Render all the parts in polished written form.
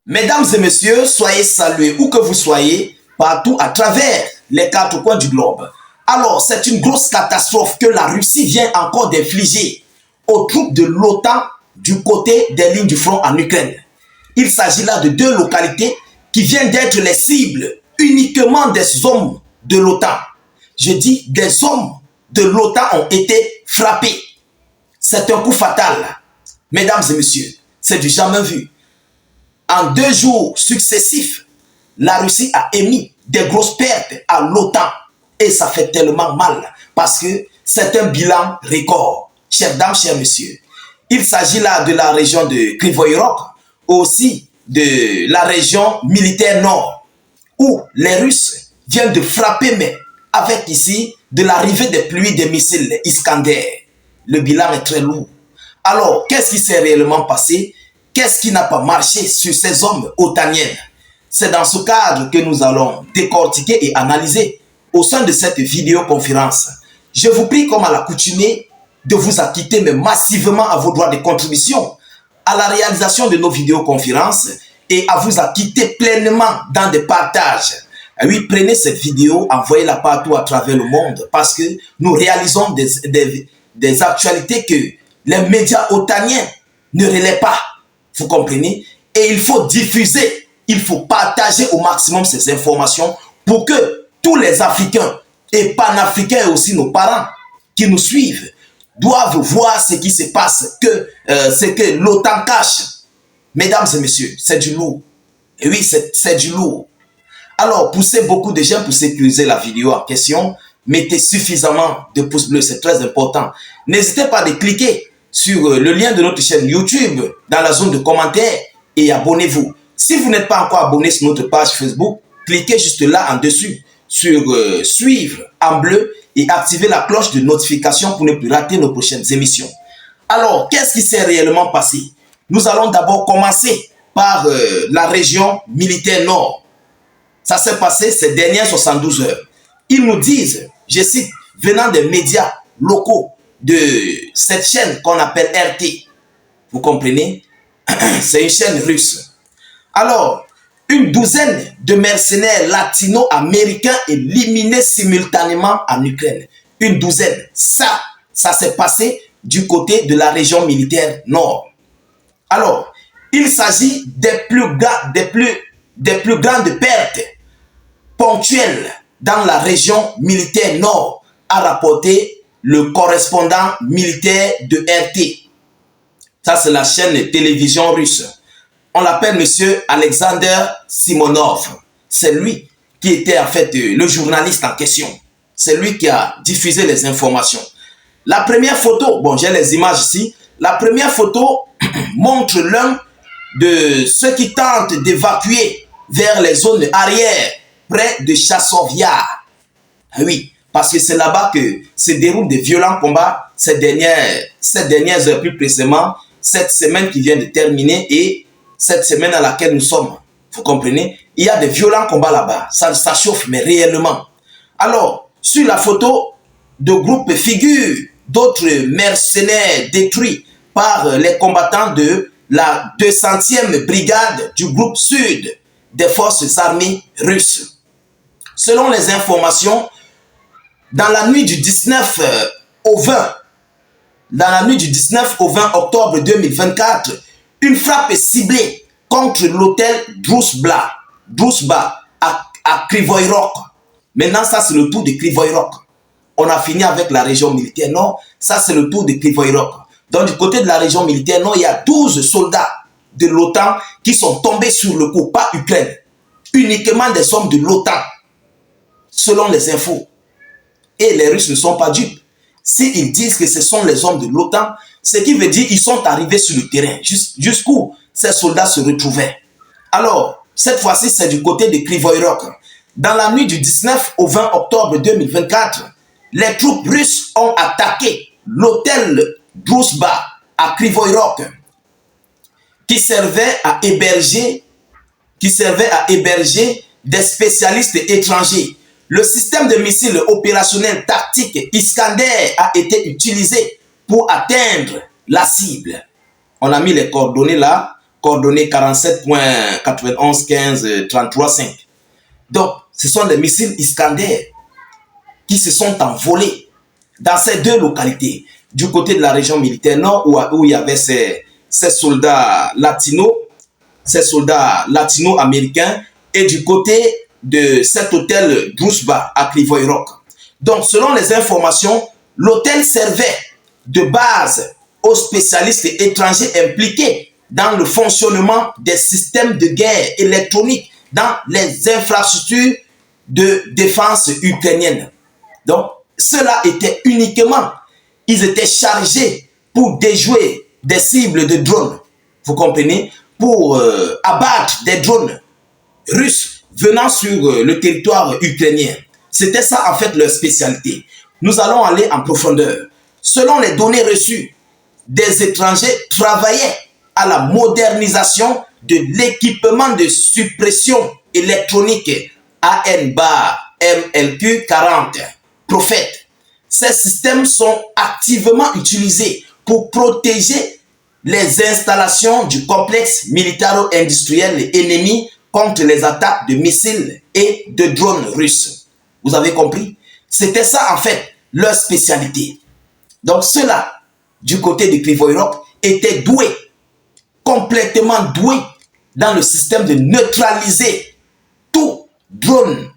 Mesdames et messieurs, soyez salués où que vous soyez, partout à travers les quatre coins du globe. Alors, c'est une grosse catastrophe que la Russie vient encore d'infliger aux troupes de l'OTAN du côté des lignes du front en Ukraine. Il s'agit là de deux localités qui viennent d'être les cibles uniquement des hommes de l'OTAN. Je dis des hommes de l'OTAN ont été frappés. C'est un coup fatal. Mesdames et messieurs, c'est du jamais vu. En 2 jours successifs, la Russie a émis des grosses pertes à l'OTAN. Et ça fait tellement mal parce que c'est un bilan record. Chères dames, chers messieurs, il s'agit là de la région de Kryvyi Rih, aussi de la région militaire nord, où les Russes viennent de frapper, mais avec ici de l'arrivée des pluies des missiles Iskander. Le bilan est très lourd. Alors, qu'est-ce qui s'est réellement passé? Qu'est-ce qui n'a pas marché sur ces hommes otaniens? C'est dans ce cadre que nous allons décortiquer et analyser au sein de cette vidéoconférence. Je vous prie, comme à l'accoutumée, de vous acquitter mais massivement à vos droits de contribution à la réalisation de nos vidéoconférences et à vous acquitter pleinement dans des partages. Et oui, prenez cette vidéo, envoyez-la partout à travers le monde parce que nous réalisons des actualités que les médias otaniens ne relaient pas. Vous comprenez? Et il faut diffuser, il faut partager au maximum ces informations pour que tous les Africains et panafricains et aussi nos parents qui nous suivent doivent voir ce qui se passe, ce que l'OTAN cache. Mesdames et messieurs, c'est du lourd. Et oui, c'est du lourd. Alors, poussez beaucoup de gens pour sécuriser la vidéo en question. Mettez suffisamment de pouces bleus, c'est très important. N'hésitez pas à cliquer sur le lien de notre chaîne YouTube dans la zone de commentaires et abonnez-vous. Si vous n'êtes pas encore abonné sur notre page Facebook, cliquez juste là en dessus sur suivre en bleu et activez la cloche de notification pour ne plus rater nos prochaines émissions. Alors, qu'est-ce qui s'est réellement passé? Nous allons d'abord commencer par la région militaire nord. Ça s'est passé ces dernières 72 heures. Ils nous disent, je cite, venant des médias locaux de cette chaîne qu'on appelle RT. Vous comprenez? C'est une chaîne russe. Alors, une douzaine de mercenaires latino-américains éliminés simultanément en Ukraine. Une douzaine. Ça s'est passé du côté de la région militaire nord. Alors, il s'agit des plus grandes pertes ponctuelles dans la région militaire nord, a rapporté le correspondant militaire de RT. Ça, c'est la chaîne télévision russe. On l'appelle monsieur Alexander Simonov. C'est lui qui était en fait le journaliste en question. C'est lui qui a diffusé les informations. La première photo, bon, j'ai les images ici. La première photo montre l'un de ceux qui tentent d'évacuer vers les zones arrière, près de Chassovia. Oui, parce que c'est là-bas que se déroulent des violents combats ces dernières heures, plus précisément, cette semaine qui vient de terminer et cette semaine à laquelle nous sommes. Vous comprenez? Il y a des violents combats là-bas. Ça chauffe, mais réellement. Alors, sur la photo, de groupes figurent d'autres mercenaires détruits par les combattants de la 200e brigade du groupe sud des forces armées russes. Selon les informations, dans la nuit du 19 au 20, dans la nuit du 19 au 20 octobre 2024, une frappe est ciblée contre l'hôtel Druzhba à Kryvyi Rih. Maintenant, ça c'est le tour de Kryvyi Rih. On a fini avec la région militaire nord, ça c'est le tour de Kryvyi Rih. Donc du côté de la région militaire nord, il y a 12 soldats de l'OTAN qui sont tombés sur le coup, pas Ukraine. Uniquement des hommes de l'OTAN, selon les infos. Et les Russes ne sont pas dupes. S'ils disent que ce sont les hommes de l'OTAN, ce qui veut dire qu'ils sont arrivés sur le terrain, jusqu'où ces soldats se retrouvaient. Alors, cette fois-ci, c'est du côté de Kryvyi Rih. Dans la nuit du 19 au 20 octobre 2024, les troupes russes ont attaqué l'hôtel Druzhba à Kryvyi Rih, qui servait à héberger des spécialistes étrangers. Le système de missiles opérationnels tactiques Iskander a été utilisé pour atteindre la cible. On a mis les coordonnées là. coordonnées 47.911533.5. Donc, ce sont des missiles Iskander qui se sont envolés dans ces deux localités. Du côté de la région militaire nord, où il y avait ces soldats latino-américains, et du côté de cet hôtel Drusba à Krivoy-Rok. Donc, selon les informations, l'hôtel servait de base aux spécialistes étrangers impliqués dans le fonctionnement des systèmes de guerre électronique dans les infrastructures de défense ukrainienne. Donc, cela était uniquement, ils étaient chargés pour déjouer des cibles de drones, vous comprenez, pour abattre des drones russes venant sur le territoire ukrainien. C'était ça en fait leur spécialité. Nous allons aller en profondeur. Selon les données reçues, des étrangers travaillaient à la modernisation de l'équipement de suppression électronique AN/MLQ40 Prophète. Ces systèmes sont activement utilisés pour protéger les installations du complexe militaro-industriel ennemi contre les attaques de missiles et de drones russes. Vous avez compris? C'était ça en fait leur spécialité. Donc ceux-là, du côté de Krivoy-Rok, étaient doués, complètement doués dans le système de neutraliser tout drone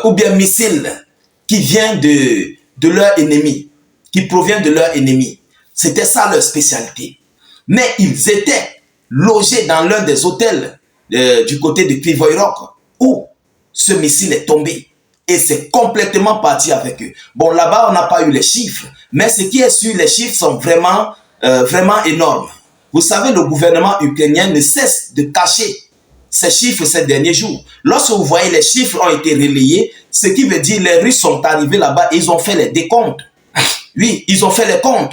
ou bien missile qui vient de leur ennemi, qui provient de leur ennemi. C'était ça leur spécialité. Mais ils étaient logés dans l'un des hôtels du côté de Krivoy-Rok où ce missile est tombé. Et c'est complètement parti avec eux. Bon, là-bas, on n'a pas eu les chiffres. Mais ce qui est sûr, les chiffres sont vraiment énormes. Vous savez, le gouvernement ukrainien ne cesse de cacher ces chiffres ces derniers jours. Lorsque vous voyez les chiffres ont été relayés, ce qui veut dire les Russes sont arrivés là-bas et ils ont fait les décomptes. Oui, ils ont fait les comptes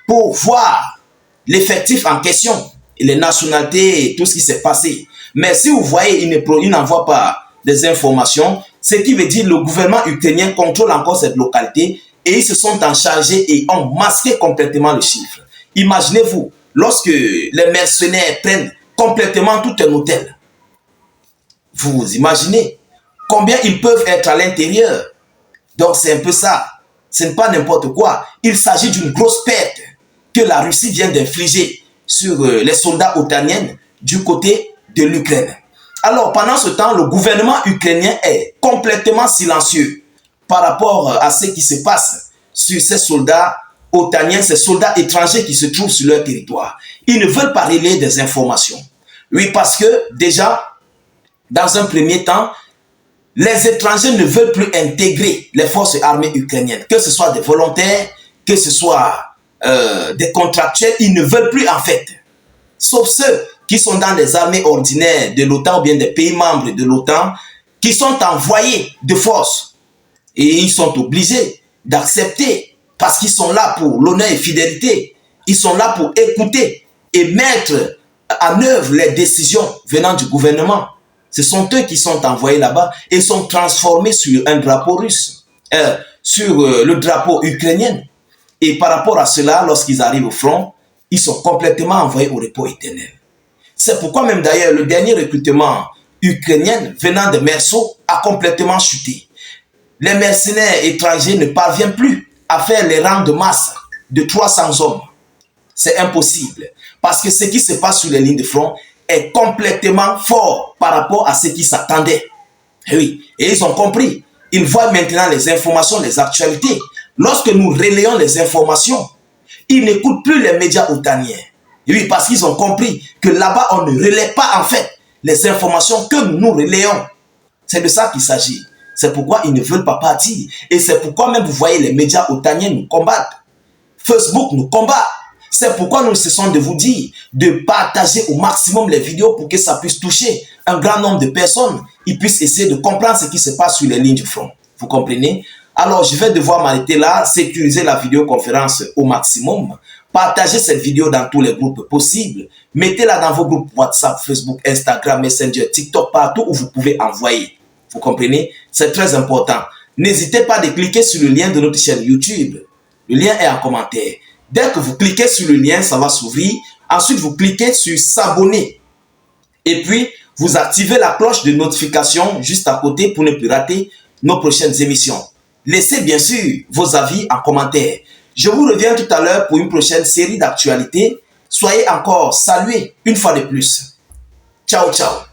pour voir l'effectif en question, et les nationalités et tout ce qui s'est passé. Mais si vous voyez, ils n'envoient pas des informations, ce qui veut dire que le gouvernement ukrainien contrôle encore cette localité et ils se sont en chargés et ont masqué complètement le chiffre. Imaginez-vous, lorsque les mercenaires prennent complètement tout un hôtel, vous imaginez combien ils peuvent être à l'intérieur. Donc c'est un peu ça. Ce n'est pas n'importe quoi. Il s'agit d'une grosse perte que la Russie vient d'infliger sur les soldats otaniens du côté de l'Ukraine. Alors, pendant ce temps, le gouvernement ukrainien est complètement silencieux par rapport à ce qui se passe sur ces soldats otaniens, ces soldats étrangers qui se trouvent sur leur territoire. Ils ne veulent pas relayer des informations. Oui, parce que déjà, dans un premier temps, les étrangers ne veulent plus intégrer les forces armées ukrainiennes, que ce soit des volontaires, que ce soit des contractuels, ils ne veulent plus en fait. Sauf ceux qui sont dans les armées ordinaires de l'OTAN ou bien des pays membres de l'OTAN, qui sont envoyés de force. Et ils sont obligés d'accepter parce qu'ils sont là pour l'honneur et fidélité. Ils sont là pour écouter et mettre en œuvre les décisions venant du gouvernement. Ce sont eux qui sont envoyés là-bas et sont transformés sur un drapeau russe, sur le drapeau ukrainien. Et par rapport à cela, lorsqu'ils arrivent au front, ils sont complètement envoyés au repos éternel. C'est pourquoi même d'ailleurs le dernier recrutement ukrainien venant de Merceau a complètement chuté. Les mercenaires étrangers ne parviennent plus à faire les rangs de masse de 300 hommes. C'est impossible. Parce que ce qui se passe sur les lignes de front est complètement fort par rapport à ce qui s'attendait. Et oui, et ils ont compris. Ils voient maintenant les informations, les actualités. Lorsque nous relayons les informations, ils n'écoutent plus les médias otaniens. Et oui, parce qu'ils ont compris que là-bas, on ne relaie pas en fait les informations que nous relayons. C'est de ça qu'il s'agit. C'est pourquoi ils ne veulent pas partir. Et c'est pourquoi même vous voyez les médias otaniens nous combattent. Facebook nous combat. C'est pourquoi nous cessons de vous dire de partager au maximum les vidéos pour que ça puisse toucher un grand nombre de personnes. Ils puissent essayer de comprendre ce qui se passe sur les lignes du front. Vous comprenez? Alors, je vais devoir m'arrêter là, sécuriser la vidéoconférence au maximum. Partagez cette vidéo dans tous les groupes possibles. Mettez-la dans vos groupes WhatsApp, Facebook, Instagram, Messenger, TikTok, partout où vous pouvez envoyer. Vous comprenez? C'est très important. N'hésitez pas de cliquer sur le lien de notre chaîne YouTube. Le lien est en commentaire. Dès que vous cliquez sur le lien, ça va s'ouvrir. Ensuite, vous cliquez sur s'abonner. Et puis, vous activez la cloche de notification juste à côté pour ne plus rater nos prochaines émissions. Laissez bien sûr vos avis en commentaire. Je vous reviens tout à l'heure pour une prochaine série d'actualités. Soyez encore salués une fois de plus. Ciao, ciao.